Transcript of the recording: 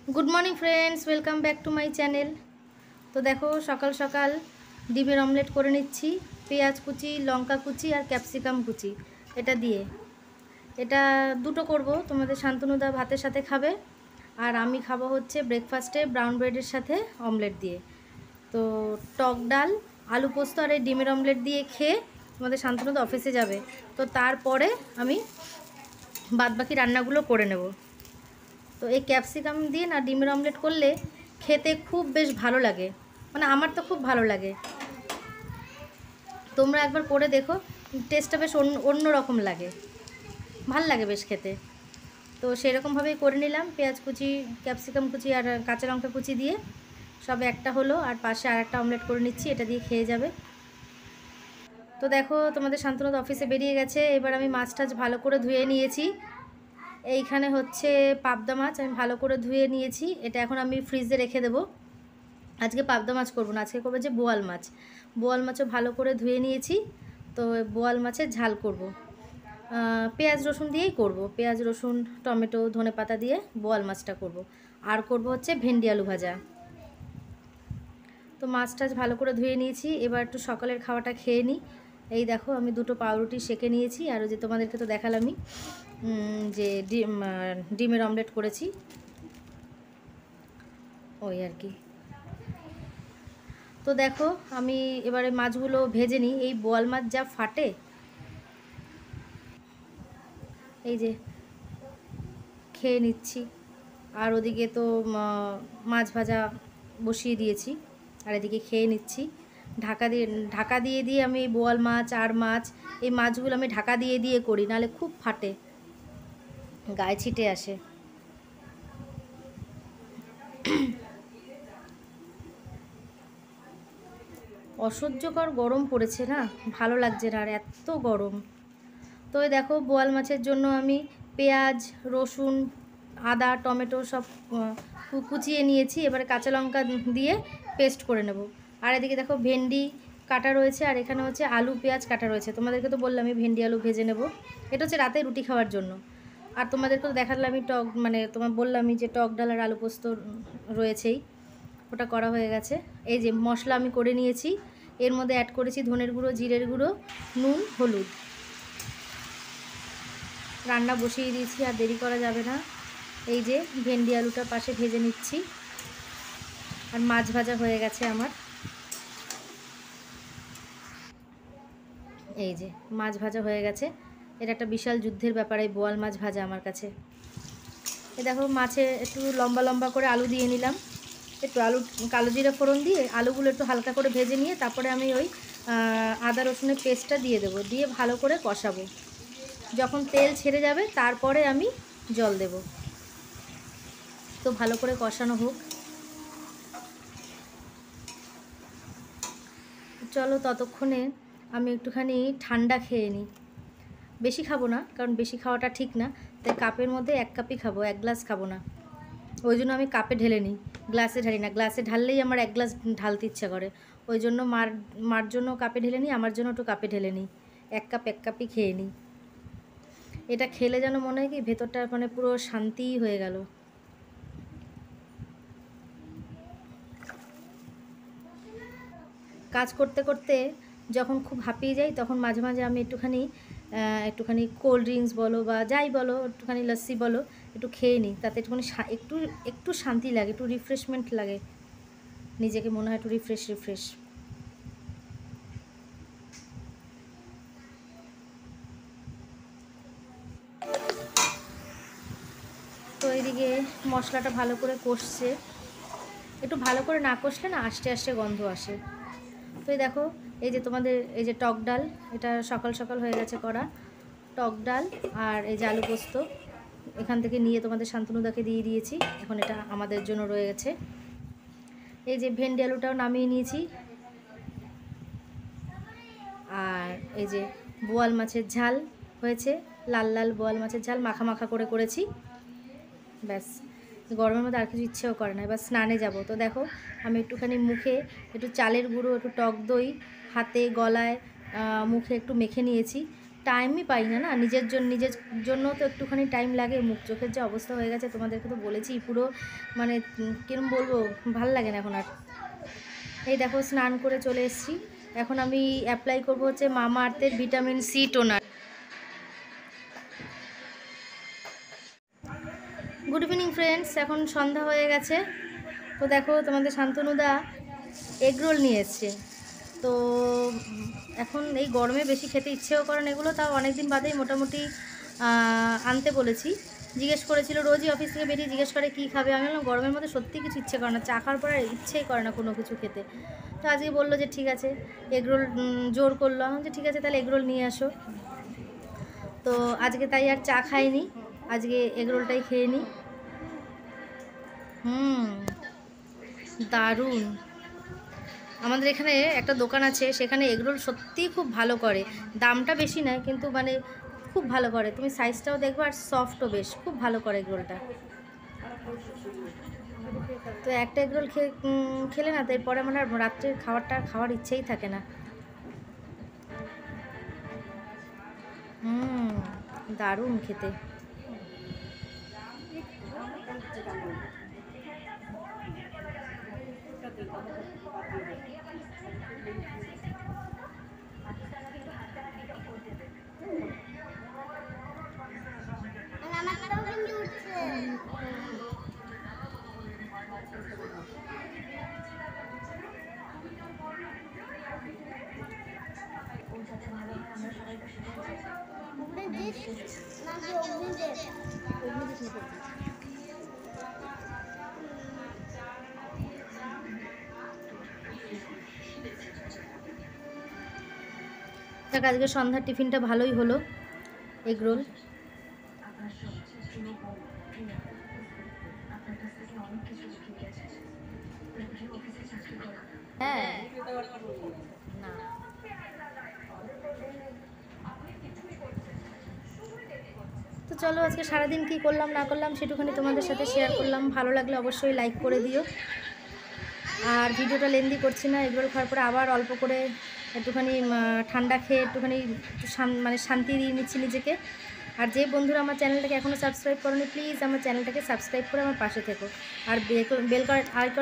Good morning friends, welcome back to my channel. तो देखो सकाल सकाल डिमेर अमलेट करे निচ্ছি পেঁয়াজ কুচি লঙ্কা কুচি আর ক্যাপসিকাম কুচি এটা দিয়ে। এটা দুটো করব, তোমাদের শান্তনুদা ভাতের সাথে খাবে আর আমি খাবো হচ্ছে ব্রেকফাস্টে ব্রাউন ব্রেডের সাথে অমলেট দিয়ে। তো টক ডাল আলু পোস্ত আর এই ডিমের অমলেট দিয়ে খেয়ে তোমাদের শান্তনুদা অফিসে যাবে। তো তারপরে আমি বাদবাকি রান্নাগুলো করে নেব। তো এই ক্যাপসিকাম দিয়ে না ডিমের অমলেট করলে খেতে খুব বেশ ভালো লাগে, মানে আমার তো খুব ভালো লাগে। তোমরা একবার করে দেখো, টেস্টটা বেশ অন্য রকম লাগে, ভাল লাগে বেশ খেতে। তো সেরকমভাবেই করে নিলাম, পেঁয়াজ কুচি ক্যাপসিকাম কুচি আর কাঁচা লঙ্কা কুচি দিয়ে সব একটা হলো, আর পাশে আর একটা অমলেট করে নিচ্ছি, এটা দিয়ে খেয়ে যাবে। তো দেখো তোমাদের শান্তনুদা অফিসে বেরিয়ে গেছে। এবার আমি মাছ টাছ ভালো করে ধুয়ে নিয়েছি। এইখানে হচ্ছে পাবদা মাছ আমি ভালো করে ধুয়ে নিয়েছি, এটা এখন আমি ফ্রিজে রেখে দেবো। আজকে পাবদা মাছ করবো না, আজকে করবো যে বোয়াল মাছ। বোয়াল মাছও ভালো করে ধুয়ে নিয়েছি। তো বোয়াল মাছের ঝাল করব, পেঁয়াজ রসুন দিয়েই করব, পেঁয়াজ রসুন টমেটো ধনেপাতা দিয়ে বোয়াল মাছটা করব। আর করব হচ্ছে ভেন্ডি আলু ভাজা। তো মাছ টাছ ভালো করে ধুয়ে নিয়েছি, এবার একটু সকালের খাওয়াটা খেয়ে নিই। এই দেখো আমি দুটো পাউরুটি সেঁকে নিয়েছি, আর যে তোমাদেরকে তো দেখালামই যে ডিমের অমলেট করেছি, ওই আর কি। তো দেখো আমি এবারে মাছগুলো ভেজে নিই। এই বোয়াল মাছ যা ফাটে, এই যে খেয়ে নিচ্ছি। আর ওদিকে তো মাছ ভাজা বসিয়ে দিয়েছি, আর এদিকে খেয়ে নিচ্ছি। ঢাকা দিয়ে দিয়ে আমি এই বোয়াল মাছ আর মাছ, এই মাছগুলো আমি ঢাকা দিয়ে দিয়ে করি, নাহলে খুব ফাটে, গায়ে ছিটে আসে। অসহ্যকর গরম পড়েছে না, ভালো লাগছে না আর, এত গরম। তো এই দেখো বোয়াল মাছের জন্য আমি পেঁয়াজ রসুন আদা টমেটো সব কুচিয়ে নিয়েছি, এবারে কাঁচা লঙ্কা দিয়ে পেস্ট করে নেব। আর এদিকে দেখো ভেন্ডি কাটা রয়েছে, আর এখানে হচ্ছে আলু পেঁয়াজ কাটা রয়েছে। তোমাদেরকে তো বললাম আমি ভেন্ডি আলু ভেজে নেব, এটা হচ্ছে রাতে রুটি খাওয়ার জন্য। আর তোমাদেরকে তো দেখালাম আমি টক, মানে তোমার বললামই যে টক ডাল আর আলু পোস্ত রয়েছেই, ওটা করা হয়ে গেছে। এই যে মশলা আমি করে নিয়েছি, এর মধ্যে অ্যাড করেছি ধনের গুঁড়ো জিরের গুঁড়ো নুন হলুদ। রান্না বসিয়ে দিয়েছি, আর দেরি করা যাবে না। এই যে ভেন্ডি আলুটা পাশে ভেজে নিচ্ছি, আর মাছ ভাজা হয়ে গেছে আমার। এই যে মাছ ভাজা হয়ে গেছে, এটা একটা বিশাল যুদ্ধের ব্যাপার এই বোয়াল মাছ ভাজা আমার কাছে। এই দেখো মাছে একটু লম্বা লম্বা করে আলু দিয়ে নিলাম, একটু আলু কালো জিরা ফোড়ন দিয়ে আলুগুলো একটু হালকা করে ভেজে নিয়ে তারপরে আমি ওই আদা রসুনের পেস্টটা দিয়ে দেবো, দিয়ে ভালো করে কষাবো। যখন তেল ছেড়ে যাবে তারপরে আমি জল দেব। তো ভালো করে কষানো হোক। চলো ততক্ষণে আমি একটুখানি ঠান্ডা খেয়ে নিই। বেশি খাবো না, কারণ বেশি খাওয়াটা ঠিক না, তাই কাপের মধ্যে 1 কাপই খাবো, 1 গ্লাস খাবো না। ওই জন্য আমি কাপে ঢেলে নিই, গ্লাসে ঢালি না। গ্লাসে ঢাললেই আমার 1 গ্লাস ঢালতে ইচ্ছা করে, ওই জন্য মার জন্য কাপে ঢেলে নিই, আমার জন্য একটু কাপে ঢেলে নিই। 1 কাপই খেয়ে নিই। এটা খেলে যেন মনে হয় কি ভেতরটা মানে পুরো শান্তিই হয়ে গেল। কাজ করতে করতে যখন খুব হাঁপিয়ে যাই, তখন মাঝে মাঝে আমি একটুখানি কোল্ড ড্রিঙ্কস বলো বা যাই বলো, একটুখানি লস্যি বলো, একটু খেয়ে নিই। তাতে একটুখানি একটু শান্তি লাগে, একটু রিফ্রেশমেন্ট লাগে, নিজেকে মনে হয় একটু রিফ্রেশ। তো এইদিকে মশলাটা ভালো করে কষছে, একটু ভালো করে না কষলে না আস্তে আস্তে গন্ধ আসে। তো এই দেখো এই যে তোমাদের এই যে টক ডাল, এটা সকাল সকাল হয়ে গেছে করা টক ডাল, আর এই যে আলু পোস্ত এখান থেকে নিয়ে তোমাদের শান্তনুদাকে দিয়ে দিয়েছি, এখন এটা আমাদের জন্য রয়ে গেছে। এই যে ভেন্ডি আলুটাও নামিয়ে নিয়েছি, আর এই যে বোয়াল মাছের ঝাল হয়েছে, লাল লাল বোয়াল মাছের ঝাল মাখা মাখা করে করেছি। ব্যাস, গরমের মধ্যে আর কিছু ইচ্ছেও করে না। এবার স্নানে যাব। তো দেখো আমি একটুখানি মুখে একটু চালের গুঁড়ো একটু টক দই হাতে গলায় মুখে একটু মেখে নিয়েছি, টাইমই পাই না, না নিজের জন্য তো একটুখানি টাইম লাগে। মুখ চোখের যে অবস্থা হয়ে গেছে তোমাদেরকে তো বলেছি, পুরো মানে কিরম বলবো, ভাল লাগে না এখন আর। এই দেখো স্নান করে চলে এসেছি। এখন আমি অ্যাপ্লাই করবো হচ্ছে মামা আর্থের vitamin C toner. Good evening friends, এখন সন্ধ্যা হয়ে গেছে। তো দেখো তোমাদের শান্তনুদা এগরোল নিয়ে এসছে। তো এখন এই গরমে বেশি খেতে ইচ্ছেও করে না এগুলো, তাও অনেক দিন বাদেই মোটামুটি আনতে বলেছি। জিজ্ঞেস করেছিল, রোজই অফিস থেকে বেরিয়ে জিজ্ঞেস করে কী খাবে। আমি বললাম গরমের মধ্যে সত্যি কিছু ইচ্ছে করে না, চা খাওয়ার পর আর ইচ্ছেই করে না কোনো কিছু খেতে। তো আজকে বললো যে ঠিক আছে এগরোল জোর করলো, যে ঠিক আছে তাহলে এগরোল নিয়ে আসো। তো আজকে তাই আর চা খাইনি, আজকে এগরোলটাই খেয়ে নিই। দারুণ। আমাদের এখানে একটা দোকান আছে, সেখানে এগরোল সত্যিই খুব ভালো করে, দামটা বেশি নেয় কিন্তু মানে খুব ভালো করে। তুমি সাইজটাও দেখবে আর সফটও বেশ, খুব ভালো করে এগরোলটা। তো একটা এগরোল খেলে না, তো এরপরে আমার আর রাত্রের খাওয়ার ইচ্ছেই থাকে না। দারুণ খেতে। দেখ আজকে সন্ধ্যার টিফিনটা ভালোই হলো, এগরোল। হ্যাঁ না, তো চলো আজকে সারাদিন কী করলাম না করলাম সেটুখানি তোমাদের সাথে শেয়ার করলাম। ভালো লাগলে অবশ্যই লাইক করে দিও। আর ভিডিওটা লেন্দি করছি না, এগরোল খাওয়ার পরে আবার অল্প করে একটুখানি ঠান্ডা খেয়ে একটুখানি মানে শান্তি দিয়ে নিচ্ছি নিজেকে। আর যে বন্ধুরা আমার চ্যানেলটাকে এখনও সাবস্ক্রাইব করোনি, প্লিজ আমার চ্যানেলটাকে সাবস্ক্রাইব করে আমার পাশে থেকো। আর বেল আইকন